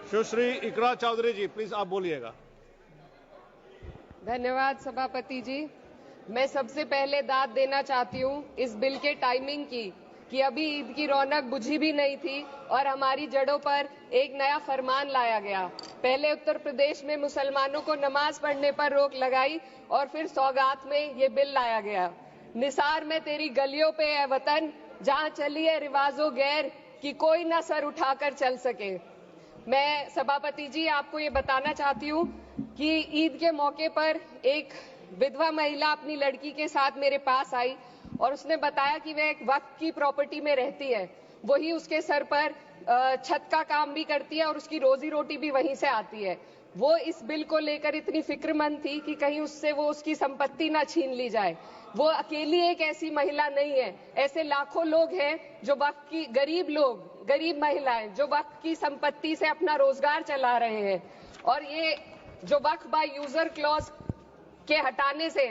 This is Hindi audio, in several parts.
सुश्री इकरा चौधरी जी, प्लीज आप बोलिएगा। धन्यवाद सभापति जी। मैं सबसे पहले दाद देना चाहती हूँ इस बिल के टाइमिंग की कि अभी ईद की रौनक बुझी भी नहीं थी और हमारी जड़ों पर एक नया फरमान लाया गया। पहले उत्तर प्रदेश में मुसलमानों को नमाज पढ़ने पर रोक लगाई और फिर सौगात में ये बिल लाया गया। निसार में तेरी गलियों पे है वतन, जहाँ चली है रिवाजों गैर कि कोई ना सर उठाकर चल सके। मैं सभापति जी आपको ये बताना चाहती हूँ कि ईद के मौके पर एक विधवा महिला अपनी लड़की के साथ मेरे पास आई और उसने बताया कि वह एक वक्फ की प्रॉपर्टी में रहती है, वही उसके सर पर छत का काम भी करती है और उसकी रोजी रोटी भी वहीं से आती है। वो इस बिल को लेकर इतनी फिक्रमंद थी कि कहीं उससे वो उसकी संपत्ति ना छीन ली जाए। वो अकेली एक ऐसी महिला नहीं है, ऐसे लाखों लोग हैं जो वक्फ की गरीब महिलाएं जो वक्फ की संपत्ति से अपना रोजगार चला रहे हैं। और ये जो वक्फ बाय यूजर क्लॉज के हटाने से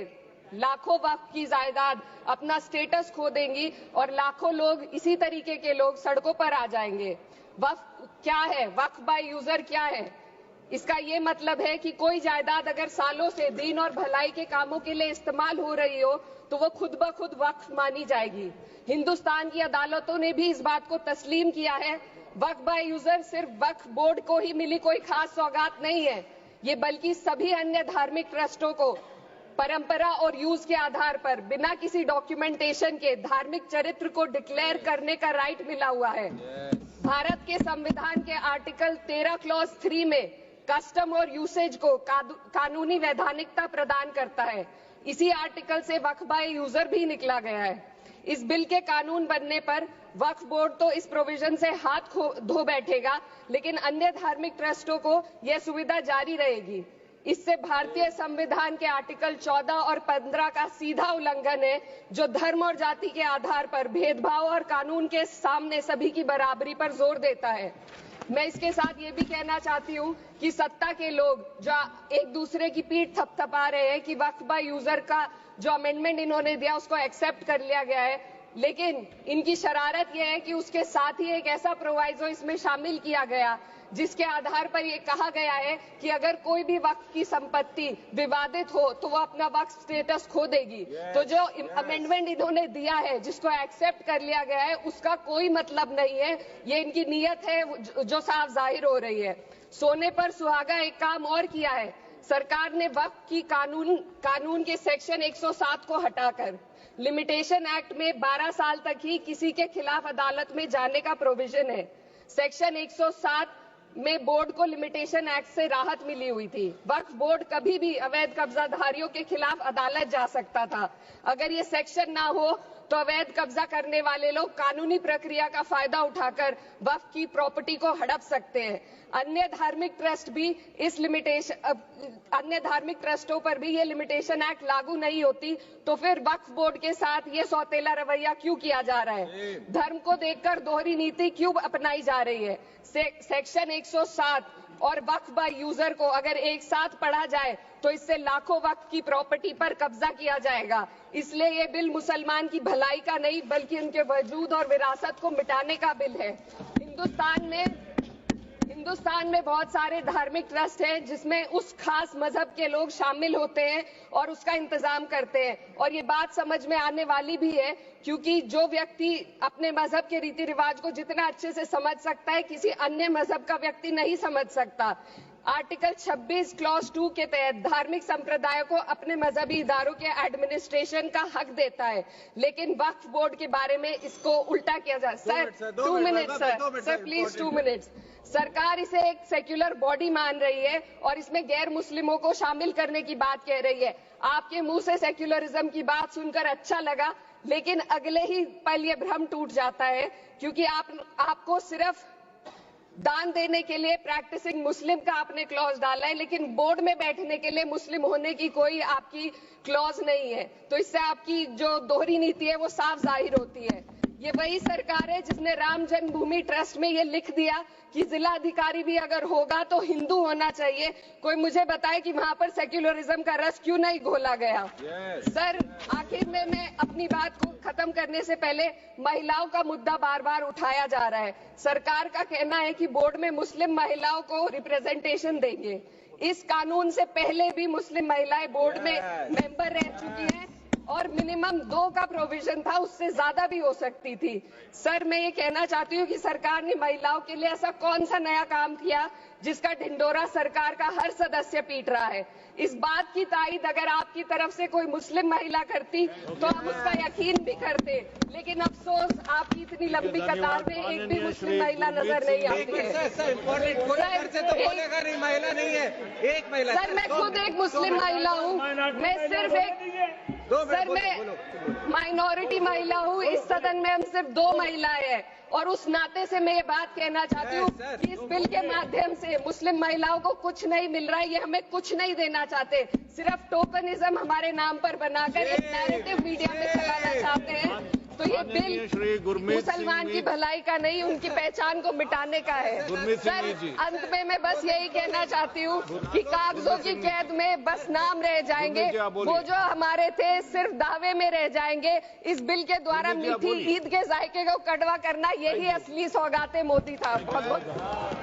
लाखों वक्फ की जायदाद अपना स्टेटस खो देंगी और लाखों लोग इसी तरीके के लोग सड़कों पर आ जाएंगे। वक्फ क्या है, वक्फ बाय यूजर क्या है? इसका ये मतलब है कि कोई जायदाद अगर सालों से दीन और भलाई के कामों के लिए इस्तेमाल हो रही हो तो वो खुद ब खुद वक्फ मानी जाएगी। हिंदुस्तान की अदालतों ने भी इस बात को तस्लीम किया है। वक्फ बाय यूजर सिर्फ वक्फ बोर्ड को ही मिली कोई खास सौगात नहीं है, ये बल्कि सभी अन्य धार्मिक ट्रस्टों को परंपरा और यूज के आधार पर बिना किसी डॉक्यूमेंटेशन के धार्मिक चरित्र को डिक्लेयर करने का राइट मिला हुआ है। भारत के संविधान के आर्टिकल 13 क्लॉज 3 में कस्टम और यूसेज को कानूनी वैधानिकता प्रदान करता है। इसी आर्टिकल से वक्फ बाय यूजर भी निकला गया है। इस बिल के कानून बनने पर वक्फ बोर्ड तो इस प्रोविजन से हाथ धो बैठेगा, लेकिन अन्य धार्मिक ट्रस्टों को यह सुविधा जारी रहेगी। इससे भारतीय संविधान के आर्टिकल 14 और 15 का सीधा उल्लंघन है, जो धर्म और जाति के आधार पर भेदभाव और कानून के सामने सभी की बराबरी पर जोर देता है। मैं इसके साथ ये भी कहना चाहती हूँ कि सत्ता के लोग जो एक दूसरे की पीठ थपथपा रहे हैं कि वक्फ बाय यूजर का जो अमेंडमेंट इन्होंने दिया उसको एक्सेप्ट कर लिया गया है, लेकिन इनकी शरारत यह है कि उसके साथ ही एक ऐसा प्रोवाइजो इसमें शामिल किया गया जिसके आधार पर यह कहा गया है कि अगर कोई भी वक्फ की संपत्ति विवादित हो तो वो अपना वक्फ स्टेटस खो देगी। तो जो अमेंडमेंट इन्होंने दिया है जिसको एक्सेप्ट कर लिया गया है उसका कोई मतलब नहीं है, ये इनकी नीयत है जो साफ जाहिर हो रही है। सोने पर सुहागा एक काम और किया है, सरकार ने वक्फ की कानून के सेक्शन 107 को हटाकर लिमिटेशन एक्ट में 12 साल तक ही किसी के खिलाफ अदालत में जाने का प्रोविजन है। सेक्शन 107 में बोर्ड को लिमिटेशन एक्ट से राहत मिली हुई थी। वक्फ बोर्ड कभी भी अवैध कब्जाधारियों के खिलाफ अदालत जा सकता था। अगर ये सेक्शन ना हो तो अवैध कब्जा करने वाले लोग कानूनी प्रक्रिया का फायदा उठाकर वक्फ की प्रॉपर्टी को हड़प सकते हैं। अन्य धार्मिक ट्रस्टों पर भी ये लिमिटेशन एक्ट लागू नहीं होती, तो फिर वक्फ बोर्ड के साथ ये सौतेला रवैया क्यों किया जा रहा है? धर्म को देखकर दोहरी नीति क्यों अपनाई जा रही है? सेक्शन 107 और वक्फ बाय यूजर को अगर एक साथ पढ़ा जाए तो इससे लाखों वक्फ की प्रॉपर्टी पर कब्जा किया जाएगा। इसलिए ये बिल मुसलमान की भलाई का नहीं बल्कि उनके वजूद और विरासत को मिटाने का बिल है। हिंदुस्तान में बहुत सारे धार्मिक ट्रस्ट हैं जिसमें उस खास मजहब के लोग शामिल होते हैं और उसका इंतजाम करते हैं, और ये बात समझ में आने वाली भी है क्योंकि जो व्यक्ति अपने मजहब के रीति रिवाज को जितना अच्छे से समझ सकता है किसी अन्य मजहब का व्यक्ति नहीं समझ सकता। आर्टिकल 26 क्लॉज 2 के तहत धार्मिक संप्रदायों को अपने मजहबी इदारों के एडमिनिस्ट्रेशन का हक देता है, लेकिन वक्फ बोर्ड के बारे में इसको उल्टा किया जाए। Sir 2 minute sir please 2 minutes. सरकार इसे एक सेक्युलर बॉडी मान रही है और इसमें गैर मुस्लिमों को शामिल करने की बात कह रही है। आपके मुंह से सेक्युलरिज्म की बात सुनकर अच्छा लगा, लेकिन अगले ही पल ये भ्रम टूट जाता है क्योंकि आपको सिर्फ दान देने के लिए प्रैक्टिसिंग मुस्लिम का आपने क्लॉज डाला है, लेकिन बोर्ड में बैठने के लिए मुस्लिम होने की कोई आपकी क्लॉज नहीं है। तो इससे आपकी जो दोहरी नीति है वो साफ जाहिर होती है। ये वही सरकार है जिसने राम जन्मभूमि ट्रस्ट में ये लिख दिया कि जिला अधिकारी भी अगर होगा तो हिंदू होना चाहिए। कोई मुझे बताए कि वहां पर सेक्युलरिज्म का रस क्यों नहीं घोला गया। सर, आखिर में मैं अपनी बात को खत्म करने से पहले महिलाओं का मुद्दा बार बार उठाया जा रहा है। सरकार का कहना है कि बोर्ड में मुस्लिम महिलाओं को रिप्रेजेंटेशन देंगे। इस कानून से पहले भी मुस्लिम महिलाएं बोर्ड में मेंबर रह चुकी हैं और मिनिमम 2 का प्रोविजन था, उससे ज्यादा भी हो सकती थी। सर, मैं ये कहना चाहती हूँ कि सरकार ने महिलाओं के लिए ऐसा कौन सा नया काम किया जिसका ढिंडोरा सरकार का हर सदस्य पीट रहा है। इस बात की तायद अगर आपकी तरफ से कोई मुस्लिम महिला करती तो हम उसका यकीन भी करते, लेकिन अफसोस आपकी इतनी लंबी कतार में एक भी मुस्लिम महिला नजर नहीं आती है। महिला नहीं है, एक महिला। सर, मैं खुद एक मुस्लिम महिला हूँ। मैं सिर्फ सर, मैं माइनॉरिटी महिला हूँ। इस सदन में हम सिर्फ 2 महिलाएं हैं और उस नाते से मैं ये बात कहना चाहती हूँ कि इस बिल के माध्यम से मुस्लिम महिलाओं को कुछ नहीं मिल रहा है। ये हमें कुछ नहीं देना चाहते, सिर्फ टोकनिज्म हमारे नाम पर बनाकर एक नैरेटिव मीडिया में चलाना चाहते हैं। तो ये बिल मुसलमान की भलाई का नहीं, उनकी पहचान को मिटाने का है। सर, अंत में मैं बस यही कहना चाहती हूँ कि कागजों की कैद में बस नाम रह जाएंगे, वो जो हमारे थे सिर्फ दावे में रह जाएंगे। इस बिल के द्वारा मीठी ईद के जायके को कड़वा करना, यही असली सौगाते मोदी था। बहुत बहुत